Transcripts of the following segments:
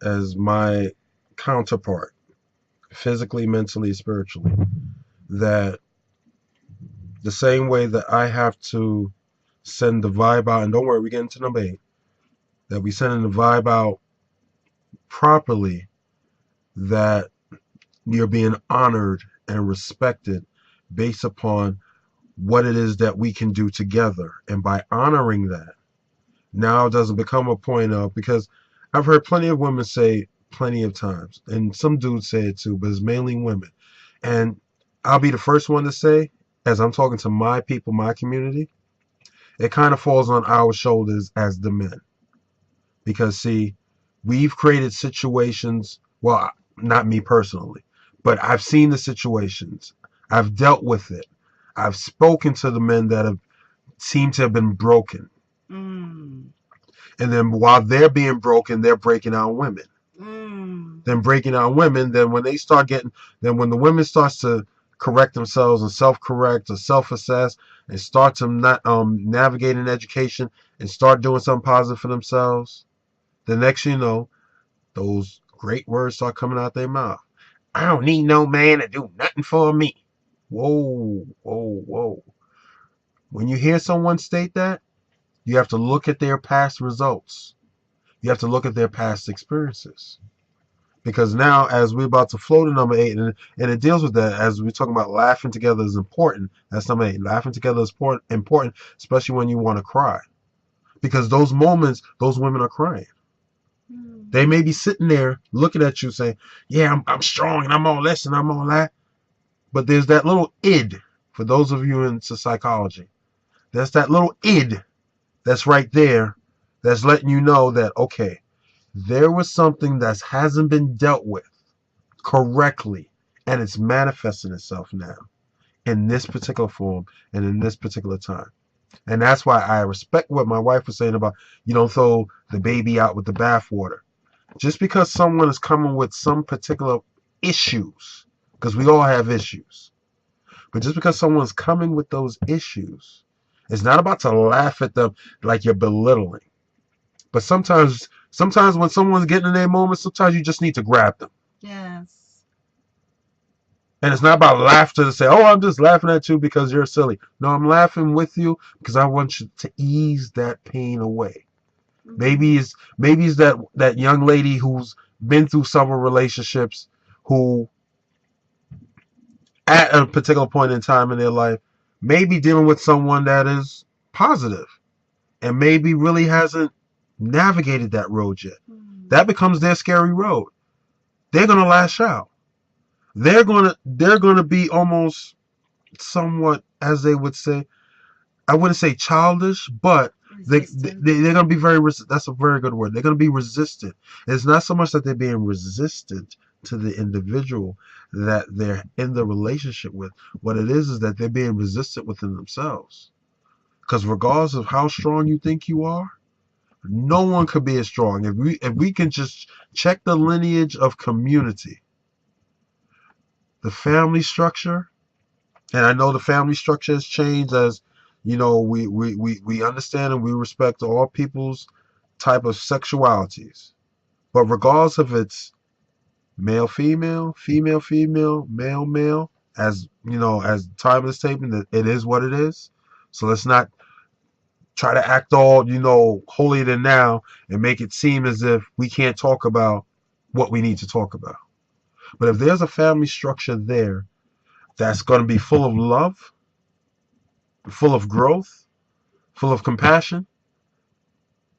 as my counterpart, physically, mentally, spiritually, that the same way that I have to send the vibe out, and don't worry, we get into number 8, that we send the vibe out properly, that you're being honored and respected based upon what it is that we can do together. And by honoring that, now it doesn't become a point of, because I've heard plenty of women say plenty of times, and some dudes say it too, but it's mainly women. And I'll be the first one to say, as I'm talking to my people, my community, it kind of falls on our shoulders as the men. Because, see, we've created situations, well, not me personally, but I've seen the situations. I've dealt with it. I've spoken to the men that have seemed to have been broken. Mm. And then while they're being broken, they're breaking out women. Mm. Then breaking out women, then when they start getting, then when the women starts to correct themselves and self-correct or self-assess and start to not navigate in education and start doing something positive for themselves, the next you know, those great words start coming out their mouth. I don't need no man to do nothing for me. Whoa, whoa, whoa. When you hear someone state that, you have to look at their past results. You have to look at their past experiences. Because now, as we're about to flow to number 8, and it deals with that, as we're talking about laughing together is important. That's number 8. Laughing together is important, especially when you want to cry. Because those moments, those women are crying. Mm. They may be sitting there looking at you saying, yeah, I'm strong and I'm all this and I'm all that. But there's that little id, for those of you into psychology, there's that little id that's right there that's letting you know that, okay, there was something that hasn't been dealt with correctly, and it's manifesting itself now in this particular form and in this particular time. And that's why I respect what my wife was saying about you don't throw the baby out with the bathwater. Just because someone is coming with some particular issues, because we all have issues, but just because someone's coming with those issues, it's not about to laugh at them like you're belittling. But sometimes when someone's getting in their moment, sometimes you just need to grab them. Yes. And it's not about laughter to say, oh, I'm just laughing at you because you're silly. No, I'm laughing with you because I want you to ease that pain away. Mm. Maybe it's that young lady who's been through several relationships, who at a particular point in time in their life may be dealing with someone that is positive and maybe really hasn't navigated that road yet. Mm. That becomes their scary road. They're gonna lash out. They're gonna be almost somewhat, as they would say, I wouldn't say childish, but Resistant. they're going to be very, that's a very good word. They're going to be resistant. It's not so much that they're being resistant to the individual that they're in the relationship with. What it is that they're being resistant within themselves. Because regardless of how strong you think you are, no one could be as strong. If we can just check the lineage of community, the family structure, and I know the family structure has changed, as you know, we understand and we respect all people's type of sexualities. But regardless of it's male female, female female, male male, as you know, as time is taping, that it is what it is. So let's not try to act all, holier than now and make it seem as if we can't talk about what we need to talk about. But if there's a family structure there that's going to be full of love, full of growth, full of compassion,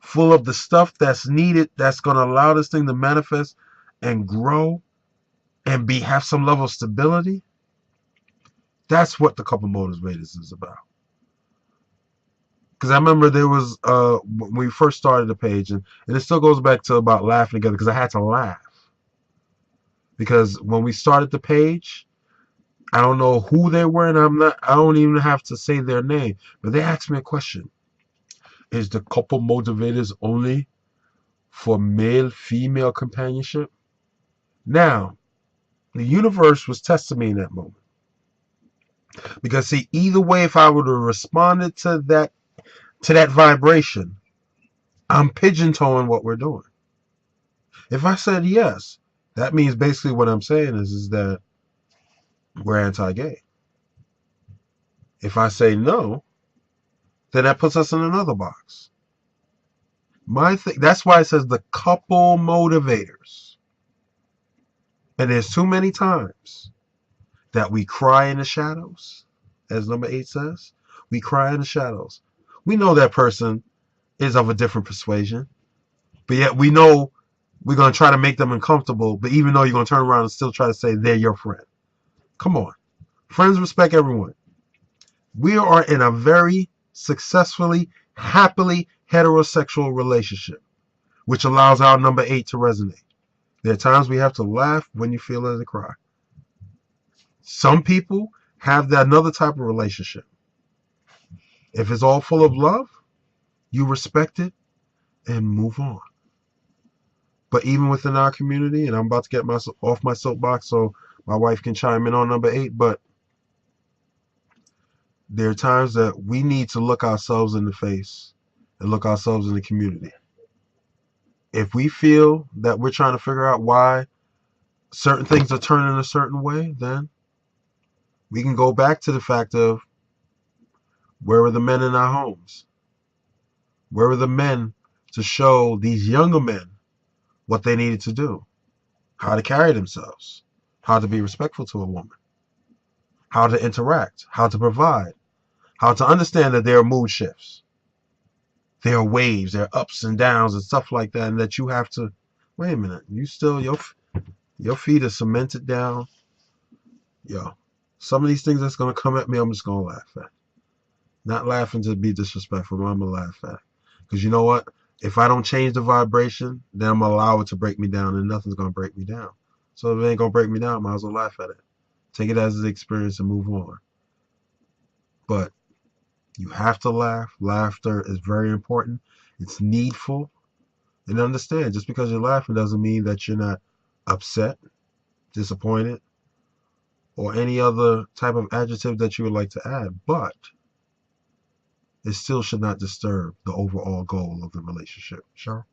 full of the stuff that's needed, that's going to allow this thing to manifest and grow and have some level of stability. That's what the couple motivators is about. Because I remember there was when we first started the page, and it still goes back to about laughing together, because I had to laugh. Because when we started the page, I don't know who they were, and I don't even have to say their name, but they asked me a question. Is the couple motivators only for male female companionship? Now, the universe was testing me in that moment. Because see, either way, if I would have responded to that vibration, I'm pigeon-toeing what we're doing. If I said yes, that means basically what I'm saying is that we're anti-gay. If I say no, then that puts us in another box. That's why it says the couple motivators. And there's too many times that we cry in the shadows, as number 8 says. We cry in the shadows. We know that person is of a different persuasion, but yet we know we're going to try to make them uncomfortable, but even though you're going to turn around and still try to say they're your friend. Come on. Friends respect everyone. We are in a very successfully, happily heterosexual relationship, which allows our number 8 to resonate. There are times we have to laugh when you feel it to cry. Some people have another type of relationship. If it's all full of love, you respect it and move on. But even within our community, and I'm about to get off my soapbox so my wife can chime in on number 8, but there are times that we need to look ourselves in the face and look ourselves in the community. If we feel that we're trying to figure out why certain things are turning a certain way, then we can go back to the fact of where were the men in our homes? Where were the men to show these younger men what they needed to do? How to carry themselves, how to be respectful to a woman, how to interact, how to provide, how to understand that there are mood shifts. There are waves, there are ups and downs and stuff like that, and that you have to, wait a minute, you still, your feet are cemented down. Yo, some of these things that's going to come at me, I'm just going to laugh at. Not laughing to be disrespectful, but I'm going to laugh at. Because you know what? If I don't change the vibration, then I'm going to allow it to break me down, and nothing's going to break me down. So if it ain't going to break me down, I might as well laugh at it. Take it as an experience and move on. But you have to laugh. Laughter is very important. It's needful. And understand, just because you're laughing doesn't mean that you're not upset, disappointed, or any other type of adjective that you would like to add. But it still should not disturb the overall goal of the relationship. Cheryl?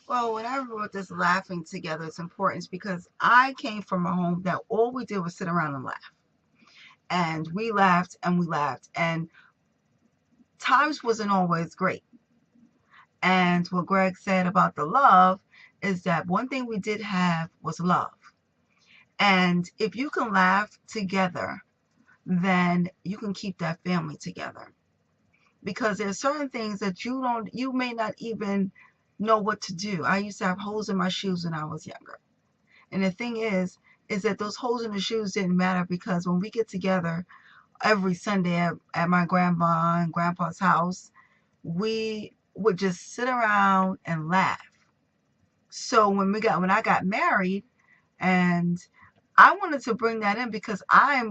Well, when I wrote this laughing together, it's important because I came from a home that all we did was sit around and laugh. And we laughed and we laughed. And times wasn't always great. And what Greg said about the love is that one thing we did have was love. And if you can laugh together, then you can keep that family together. Because there's certain things that you may not even know what to do. I used to have holes in my shoes when I was younger. And the thing is that those holes in the shoes didn't matter because when we get together every Sunday at my grandma and grandpa's house, we would just sit around and laugh. So when I got married, and I wanted to bring that in because I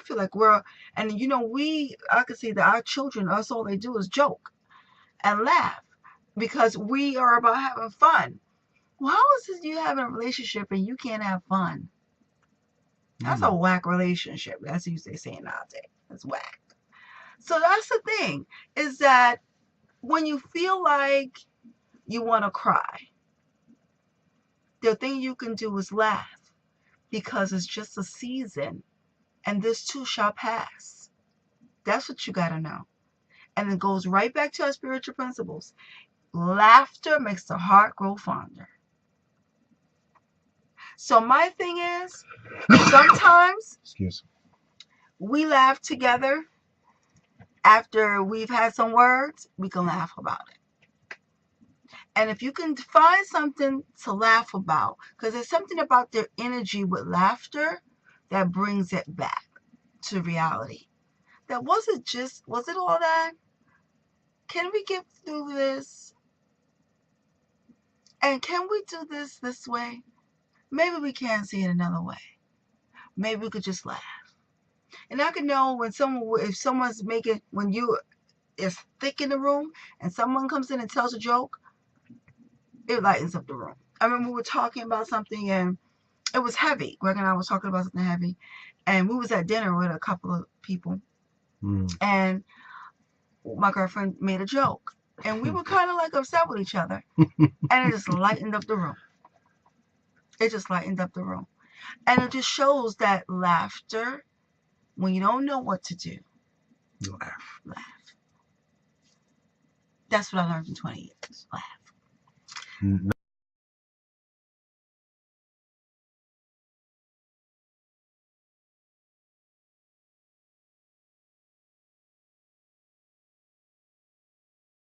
feel like and I can see that our children, us, all they do is joke and laugh because we are about having fun. Well, how is it you having a relationship and you can't have fun? That's a whack relationship. That's what they say nowadays. It's whack. So that's the thing, is that when you feel like you want to cry, the thing you can do is laugh because it's just a season and this too shall pass. That's what you got to know. And it goes right back to our spiritual principles. Laughter makes the heart grow fonder. So my thing is, sometimes we laugh together after we've had some words, we can laugh about it. And if you can find something to laugh about, because there's something about their energy with laughter that brings it back to reality. That was it all that? Can we get through this? And can we do this way? Maybe we can see it another way. Maybe we could just laugh. And I can know when is thick in the room and someone comes in and tells a joke, it lightens up the room. I remember we were talking about something and it was heavy. Greg and I was talking about something heavy. And we was at dinner with a couple of people. And my girlfriend made a joke. And we were kind of like upset with each other. And it just lightened up the room. It just lightened up the room. And it just shows that laughter, when you don't know what to do, Laugh. laugh. That's what I learned in 20 years. Laugh.